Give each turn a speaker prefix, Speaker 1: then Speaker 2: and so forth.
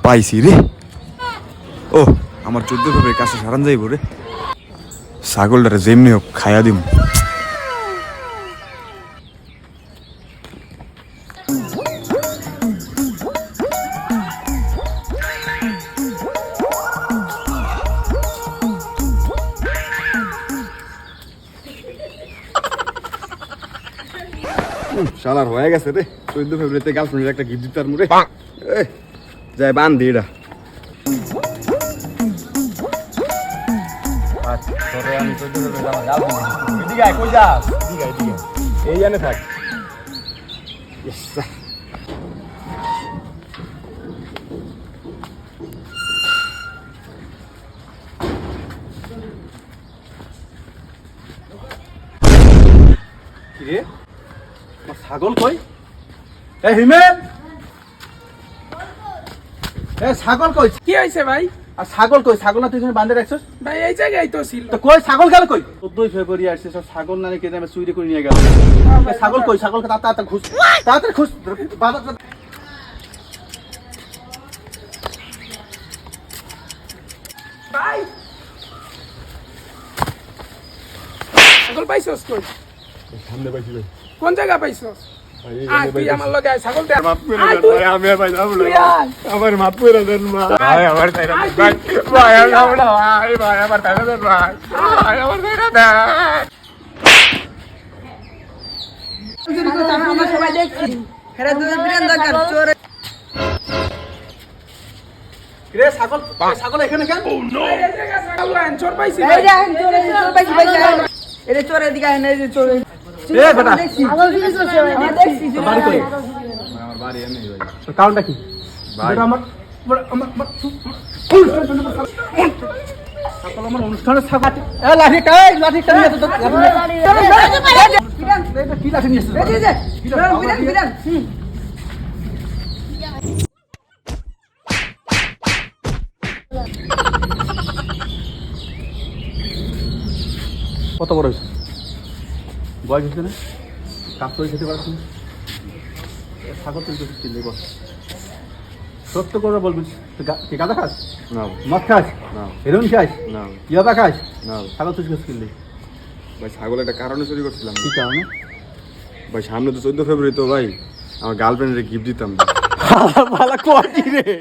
Speaker 1: পাইছি রে। ও আমার 14 ফেব্রুয়ারি কাছে সারান যাইব রে। ছাগলটারে যেমনি হোক খাইয়া দিম। শালার হয়ে গেছে রে। 14 ফেব্রুয়ারিতে গার্লফ্রেন্ডের একটা গিফট দিতার মুরে যাই বান দি এটা। এই জানে থাক।
Speaker 2: কিরে ছাগল কই? এ হিমেল, এ ছাগল কই?
Speaker 3: কি হয়েছে ভাই?
Speaker 2: আর ছাগল কই? ছাগল না তুই বাঁধে রাখছিস?
Speaker 3: ভাই এই জায়গায় তো ছিল।
Speaker 2: তো কই ছাগল গেল কই? 14 ফেব্রুয়ারি আসছে, সব ছাগল না কেটে আমি চুরি করে নিয়ে গেল। ছাগল কই? ছাগলকে তাড়াতাড়ি খুঁজ, তাড়াতাড়ি খুঁজ।
Speaker 3: ভাই ছাগল পাইছস কই?
Speaker 1: সামনে পাইছি ভাই।
Speaker 3: কোন জায়গা পাইছস? আয় তুই আমার লগে আয়, ছাগল দে।
Speaker 1: মাফ করে দেন ভাই, আমি আর পাইলাম না। আমার মাফ করে দেন ভাই, আমার তাইরা দেন ভাই। ভাই আমি যাব না ভাই, ভাই আমার তাইরা দেন ভাই। ভাই আমার তাইরা দেন।
Speaker 4: আমরা সবাই দেখছি হেরা দুজন বিরান দরকার চোর।
Speaker 2: কিরে ছাগল, ছাগল এখানে কেন?
Speaker 3: এই জায়গা ছাগল আন, চোর পাইছি
Speaker 4: এই
Speaker 3: ভাই।
Speaker 4: দেখেন চোর, এই চোর পাইছি পাইছি। এটা চোরের দিকে আয় না, এই যে চোর।
Speaker 2: এ বেটা,
Speaker 4: দেখছি আমরা দেখছি
Speaker 2: বাড়ি কই?
Speaker 1: আমার বাড়ি এনে ভাই।
Speaker 2: তোর কারণটা কি?
Speaker 1: ভাই।
Speaker 2: বেটা আমার ছাগল আমার অনুষ্ঠানের ছাগল। এ লাঠি কাই, লাঠিটা নিয়ে তো এটা কি লাঠি নিয়েছিস?
Speaker 4: এই যে বিরান বিরান।
Speaker 2: কত বড় হয়েছে? বয়স হয়েছে না? কাজ করে খেতে পারছি না। ছাগল তুই তো কিনলে বল, সত্য করে বলবি। তুই গাঁদা খাস?
Speaker 1: না
Speaker 2: মদ খাস?
Speaker 1: না
Speaker 2: হেরোইন খাস?
Speaker 1: না
Speaker 2: ইয়াবা খাস?
Speaker 1: না
Speaker 2: ছাগল তুই কিনলি
Speaker 1: ভাই, ছাগল একটা কারণে চুরি করছিলাম
Speaker 2: কি কারণে?
Speaker 1: ভাই। সামনে তো 14 ফেব্রুয়ারি তো ভাই, আমার গার্লফ্রেন্ডের গিফট দিতাম।
Speaker 2: ভালো কোয়ালিটি রে।